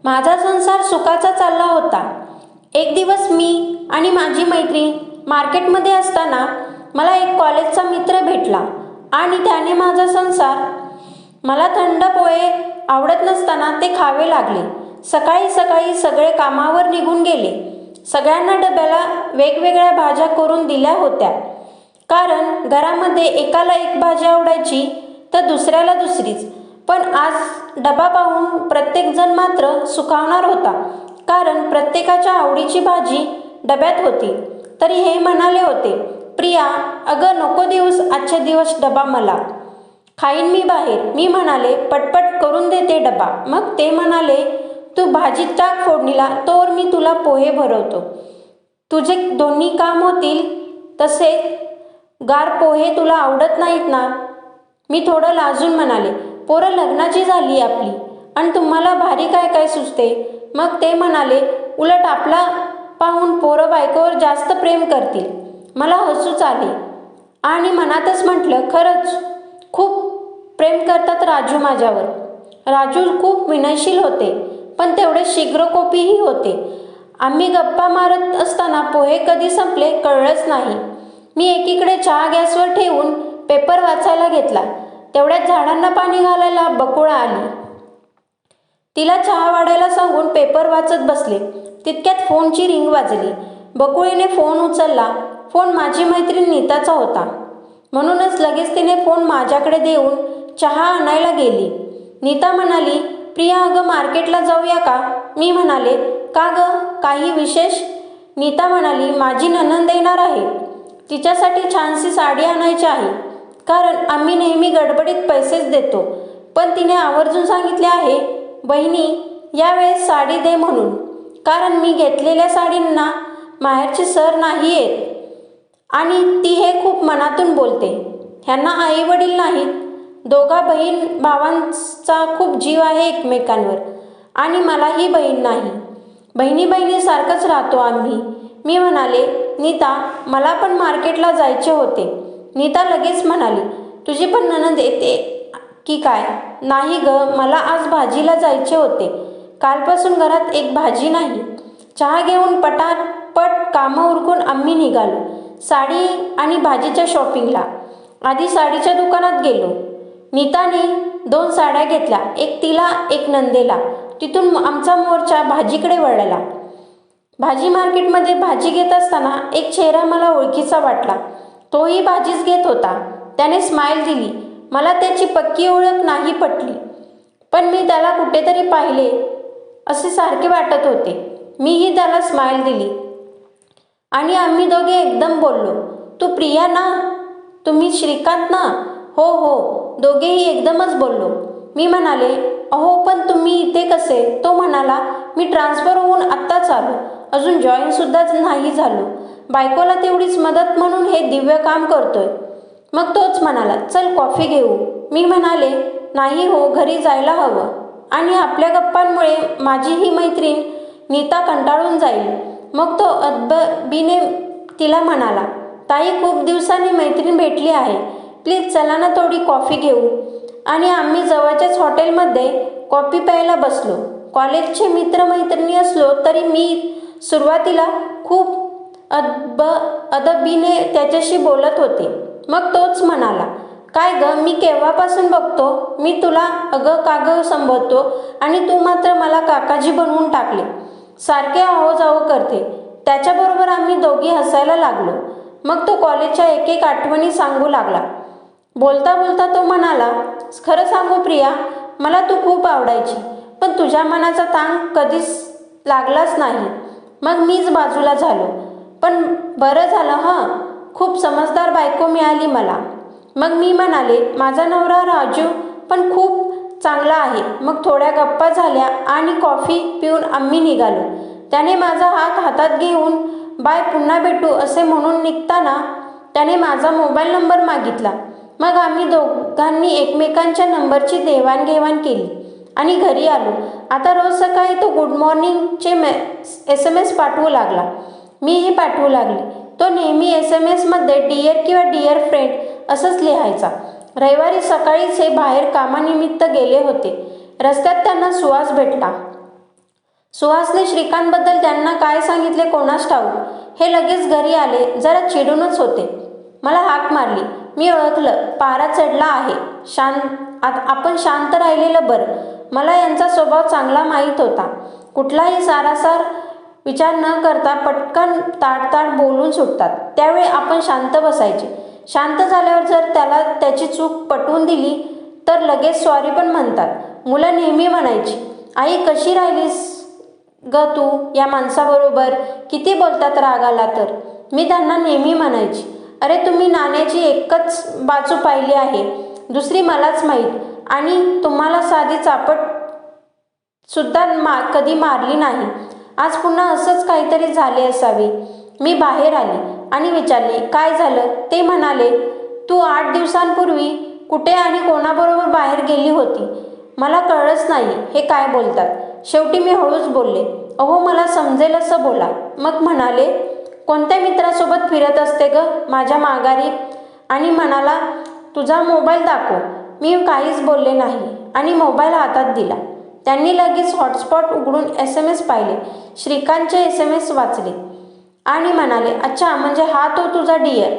माझा संसार सुखाचा चालला होता. एक दिवस मी आणि माझी मैत्रीण मार्केटमध्ये असताना मला एक कॉलेजचा मित्र भेटला आणि त्याने माझा संसार, मला थंड पोहे आवडत नसताना ते खावे लागले. सकाळी सकाळी सगळे कामावर निघून गेले. सगळ्यांना डब्याला वेगवेगळ्या भाज्या करून दिल्या होत्या, कारण घरामध्ये एकाला एक भाजी आवडायची तर दुसऱ्याला दुसरीच. पण आज डबा पाहून प्रत्येकजण मात्र सुखावणार होता, कारण प्रत्येकाच्या आवडीची भाजी डब्यात होती. तरी हे म्हणाले होते, प्रिया, अगं नको देऊस आजचे दिवस डबा मला, खाईन मी बाहेर. मी म्हणाले, पटपट करून देते डबा. मग ते म्हणाले, तू भाजी टाक फोडणीला, तोवर मी तुला पोहे भरवतो. तुझे दोन्ही काम होतील. तसे गार पोहे तुला आवडत नाहीत ना? मी थोडं लाजून म्हणाले, पोरं लग्नाची झाली आपली, आणि तुम्हाला भारी काय काय सुचते. मग ते म्हणाले, उलट आपला पाहून पोरं बायकोवर जास्त प्रेम करतील. मला हसूच आले आणि मनातच म्हटलं, खरंच खूप प्रेम करतात राजू माझ्यावर. राजू खूप विनयशील होते, पण तेवढे शीघ्रकोपीही होते. आम्ही गप्पा मारत असताना पोहे कधी संपले कळलंच नाही. मी एकीकडे चहा गॅसवर ठेवून पेपर वाचायला घेतला. तेवढ्यात झाडांना पाणी घालायला बकुळा आली. तिला चहा वाढायला सांगून पेपर वाचत बसले. तितक्यात फोनची रिंग वाजली. बकुळीने फोन उचलला. फोन माझी मैत्रीण नीताचा होता. म्हणूनच लगेच तिने फोन माझ्याकडे देऊन चहा आणायला गेली. नीता म्हणाली, प्रिया, अगं मार्केटला जाऊया का? मी म्हणाले, का गं, काही विशेष? नीता म्हणाली, माझी नणंद येणार आहे. तिच्यासाठी छानशी साडी आणायची आहे, कारण आम्ही नेहमी गडबडीत पैसेच देतो. पण तिने आवर्जून सांगितले आहे, बहिणी, यावेळेस साडी दे म्हणून, कारण मी घेतलेल्या साडींना माहेरची सर नाही येत आणि ती हे खूप मनातून बोलते. ह्यांना आई वडील नाहीत. दोघा बहीण भावांचा खूप जीव आहे एकमेकांवर, आणि मलाही बहीण नाही. बहिणी बहिणीसारखंच राहतो आम्ही. मी म्हणाले, नीता, मला पण मार्केटला जायचे होते. नीता लगेच म्हणाली, तुझी पण नणंद येते की काय? नाही गं, मला आज भाजीला जायचे होते. कालपासून घरात एक भाजी नाही. चहा घेऊन पटापट कामं उरकून आम्ही निघालो साडी आणि भाजीच्या शॉपिंगला. आधी साडीच्या दुकानात गेलो. नीताने 2 साड्या घेतल्या, एक तिला एक नंदेला. तिथून आमचा मोर्चा भाजीकडे वळला. भाजी मार्केटमध्ये भाजी घेत असताना एक चेहरा मला ओळखीचा वाटला. तोही भाजीच घेत होता. त्याने स्माईल दिली. मला त्याची पक्की ओळख नाही पटली, पण मी त्याला कुठेतरी पाहिले असे सारखे वाटत होते. मीही त्याला स्माईल दिली आणि आम्ही दोघे एकदम बोललो, तू प्रिया ना? तुम्ही श्रीकांत ना? हो हो, दोघेही एकदमच बोललो. मी म्हणाले, अहो पण तुम्ही इथे कसे? तो म्हणाला, मी ट्रान्सफर होऊन आत्ताच आलो, अजून जॉईनसुद्धा नाही झालो. बायकोला तेवढीच मदत म्हणून हे दिव्य काम करतोय. मग तोच म्हणाला, चल कॉफी घेऊ. मी म्हणाले, नाही हो, घरी जायला हवं, आणि आपल्या गप्पांमुळे माझी ही मैत्रीण नीता कंटाळून जाईल. मग तो अदबीने तिला म्हणाला, ताई, खूप दिवसांनी मैत्रीण भेटली आहे, प्लीज चला ना थोडी कॉफी घेऊ. आणि आम्ही जवळच्याच हॉटेलमध्ये कॉफी प्यायला बसलो. कॉलेजचे मित्रमैत्रिणी असलो तरी मी सुरुवातीला खूप अदबीने त्याच्याशी बोलत होते. मग तोच म्हणाला, काय गं, मी केव्हापासून बघतो मी तुला अगं कागं संबोधतो आणि तू मात्र मला काकाजी बनवून टाकले. सारखे आहो जाओ करते. त्याच्याबरोबर आम्ही दोघी हसायला लागलो. मग तो कॉलेजच्या एक एक आठवणी सांगू लागला. बोलता बोलता तो म्हणाला, खरं सांगू प्रिया, मला तू खूप आवडायची, पण तुझ्या मनाचा ताण कधीच लागलाच नाही. मग मीच बाजूला झालो. पण बरं झालं हं, खूप समजदार बायको मिळाली मला. मग मी म्हणाले, माझा नवरा राजू पण खूप चांगला आहे. मग थोड्या गप्पा झाल्या आणि कॉफी पिऊन आम्ही निघालो. त्याने माझा हात हातात घेऊन बाय, पुन्हा भेटू असे म्हणून निघताना त्याने माझा मोबाईल नंबर मागितला. मग आम्ही दोघांनी एकमेकांच्या नंबरची देवाणघेवाण केली आणि घरी आलो. आता रोज सकाळी तो गुड मॉर्निंगचे SMS पाठवू लागला. मीही पाठवू लागली. तो नेहमी SMS मध्ये डिअर किंवा डिअर फ्रेंड असंच लिहायचा. रविवारी सकाळीच हे बाहेर कामानिमित्त गेले होते. रस्त्यात त्यांना सुहास भेटला. सुहासने श्रीकांतबद्दल त्यांना काय सांगितले कोणास ठाऊक. हे लगेच घरी आले. जरा चिडूनच होते. मला हाक मारली. मी ओळखलं. पारा चढला आहे. आपण शांत राहिलेलं बरं. मला यांचा स्वभाव चांगला माहीत होता. कुठलाही सारासार विचार न करता पटकन ताडताड बोलून सुटतात. त्यावेळी आपण शांत बसायचे. शांत झाल्यावर जर त्याला त्याची चूक पटवून दिली तर लगेच सॉरी पण म्हणतात. मुलं नेहमी म्हणायची, आई कशी राहिलीस ग तू या माणसाबरोबर, किती बोलतात राग आला तर. मी त्यांना नेहमी म्हणायची, अरे तुम्ही नाण्याची एकच बाजू पाहिली आहे, दुसरी मलाच माहीत. आणि तुम्हाला साधी चापट सुद्धा कधी मारली नाही. आज पुन्हा असंच काहीतरी झाले असावे. मी बाहेर आले आणि विचारले, काय झालं. ते म्हणाले, तू 8 दिवसांपूर्वी कुठे आणि कोणाबरोबर बाहेर गेली होती. मला कळलंच नाही हे काय बोलतात. शेवटी मी हळूच बोलले, अहो मला समजेल असं बोला. मग म्हणाले, कोणत्या मित्रासोबत फिरत असते ग माझ्या माघारी. आणि म्हणाला, तुझा मोबाईल दाखव. मी काहीच बोलले नाही आणि मोबाईल हातात दिला. त्यांनी लगेच हॉटस्पॉट उघडून SMS पाहिले. श्रीकांतचे SMS वाचले आणि म्हणाले, अच्छा म्हणजे हा तो तुझा डिअर.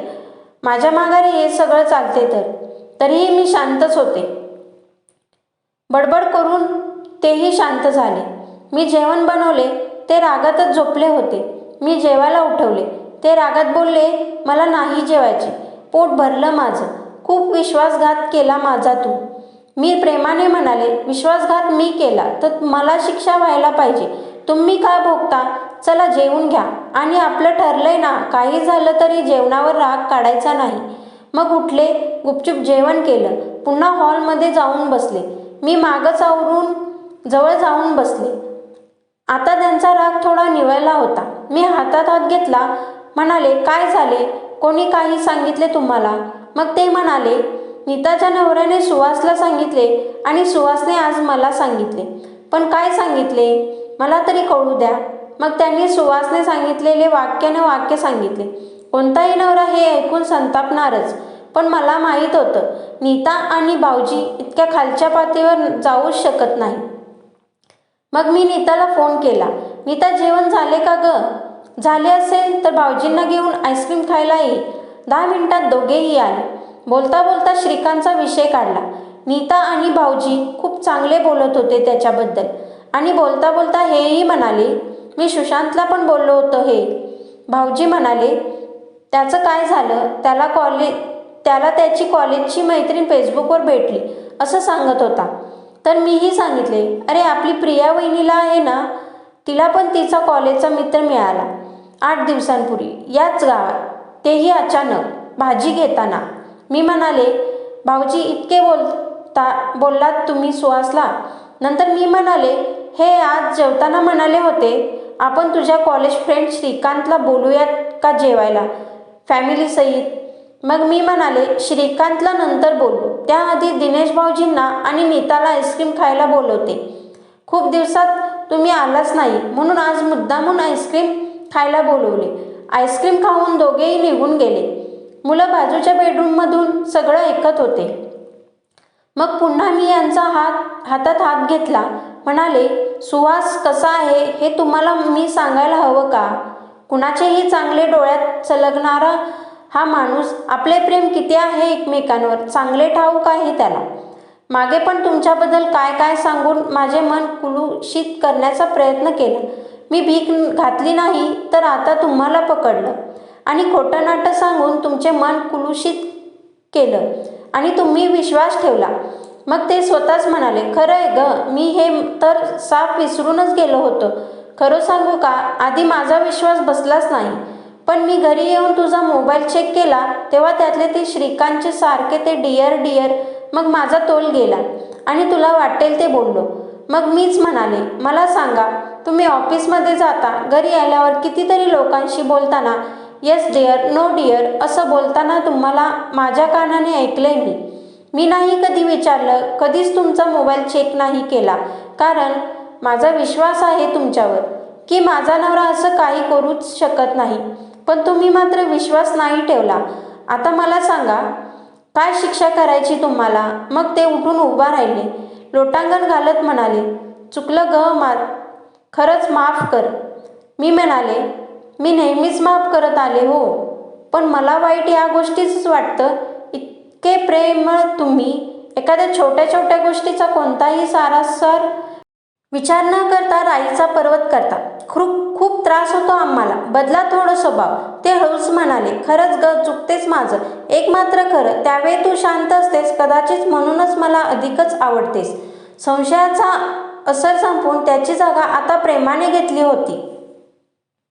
माझ्या माघारी हे सगळं चालते तर. तरीही मी शांतच होते. बडबड करून तेही शांत झाले. मी जेवण बनवले. ते रागातच झोपले होते. मी जेवायला उठवले. ते रागात बोलले, मला नाही जेवायचे. पोट भरलं माझं. खूप विश्वासघात केला माझा तू. मी प्रेमाने म्हणाले, विश्वासघात मी केला तर मला शिक्षा व्हायला पाहिजे. तुम्ही काय भोगता. चला जेवून घ्या. आणि आपलं ठरलंय ना, काही झालं तरी जेवणावर राग काढायचा नाही. मग उठले. गुपचूप जेवण केलं. पुन्हा हॉलमध्ये जाऊन बसले. मी मागच आवरून जवळ जाऊन बसले. आता त्यांचा राग थोडा निवळला होता. मी हातात हात घेतला. म्हणाले, काय झाले. कोणी काही सांगितले तुम्हाला. मग ते म्हणाले, नीताच्या नवऱ्याने सुहासला सांगितले आणि सुहासने आज मला सांगितले. पण काय सांगितले मला तरी कळू द्या. मग त्यांनी सुहासने सांगितलेले वाक्याने वाक्य सांगितले. कोणताही नवरा हे ऐकून संतापणारच. पण मला माहीत होतं, नीता आणि भाऊजी इतक्या खालच्या पातळीवर जाऊच शकत नाही. मग मी नीताला फोन केला. नीता जेवण झाले का ग. झाले असेल तर भाऊजींना घेऊन आईस्क्रीम खायला ये. 10 मिनिटात दोघेही आले. बोलता बोलता श्रीकांतचा विषय काढला. नीता आणि भाऊजी खूप चांगले बोलत होते त्याच्याबद्दल. आणि बोलता बोलता हेही म्हणाले, मी सुशांतला पण बोललो होतो हे. भाऊजी म्हणाले, त्याचं काय झालं. त्याला त्याची कॉलेजची मैत्रीण फेसबुकवर भेटली असं सांगत होता. तर मीही सांगितले, अरे आपली प्रिया वहिनीला आहे ना, तिला पण तिचा कॉलेजचा मित्र मिळाला 8 दिवसांपूर्वी याच गावात. तेही अचानक भाजी घेताना. मी म्हणाले, भाऊजी इतके बोललात तुम्ही सुहासला. नंतर मी म्हणाले, हे आज जेवताना म्हणाले होते, आपण तुझ्या कॉलेज फ्रेंड श्रीकांतला बोलूयात का जेवायला फॅमिलीसहित. मग मी म्हणाले, श्रीकांतला नंतर बोलू. त्याआधी दिनेश भाऊजींना आणि नीताला आईस्क्रीम खायला बोलवते. खूप दिवसात तुम्ही आलाच नाही म्हणून आज मुद्दामून आईस्क्रीम खायला बोलवले. आईस्क्रीम खाऊन दोघेही निघून गेले. मुलं बाजूच्या बेडरूममधून सगळं ऐकत होते. मग पुन्हा मी यांचा हातात हात घेतला. म्हणाले, सुहास कसा आहे हे तुम्हाला मी सांगायला हवं का. कुणाचेही चांगले डोळ्यात चलगणारा हा माणूस. आपले प्रेम किती आहे एकमेकांवर चांगले ठाऊक आहे त्याला. मागे पण तुमच्याबद्दल काय काय सांगून माझे मन कुलुषित करण्याचा प्रयत्न केला. मी भीक घातली नाही तर आता तुम्हाला पकडलं आणि खोटं नाटं सांगून तुमचे मन कुलुषित केलं आणि तुम्ही विश्वास ठेवला. मग ते स्वतःच म्हणाले, खरं आहे ग, मी हे तर साफ विसरूनच गेलो होतो. खरं सांगू का, आधी माझा विश्वास बसलाच नाही. पण मी घरी येऊन तुझा मोबाईल चेक केला तेव्हा त्यातले ते श्रीकांतचे सारखे ते डिअर. मग माझा तोल गेला आणि तुला वाटेल ते बोललो. मग मीच म्हणाले, मला सांगा, तुम्ही ऑफिसमध्ये जाता, घरी आल्यावर कितीतरी लोकांशी बोलताना येस डिअर, नो डिअर असं बोलताना तुम्हाला माझ्या कानाने ऐकलंय मी. मी नाही कधी विचारलं, कधीच तुमचा मोबाईल चेक नाही केला. कारण माझा विश्वास आहे तुमच्यावर की माझा नवरा असं काही करूच शकत नाही. पण तुम्ही मात्र विश्वास नाही ठेवला. आता मला सांगा, काय शिक्षा करायची तुम्हाला. मग ते उठून उभा राहिले. लोटांगण घालत म्हणाले, चुकलं ग खरंच माफ कर. मी म्हणाले, मी नेहमीच माफ करत आले हो, पण मला वाईट या गोष्टीचंच वाटतं. इतके प्रेमळ तुम्ही एखाद्या छोट्या छोट्या गोष्टीचा कोणताही सारासार विचार न करता राईचा पर्वत करता. खूप खूप त्रास होतो आम्हाला. बदला थोडं स्वभाव. ते हळूच म्हणाले, खरंच ग, चुकतेच माझं. एक मात्र खरं, त्यावेळी तू शांत असतेस, कदाचित म्हणूनच मला अधिकच आवडतेस. संशयाचा असर संपवून त्याची जागा आता प्रेमाने घेतली होती.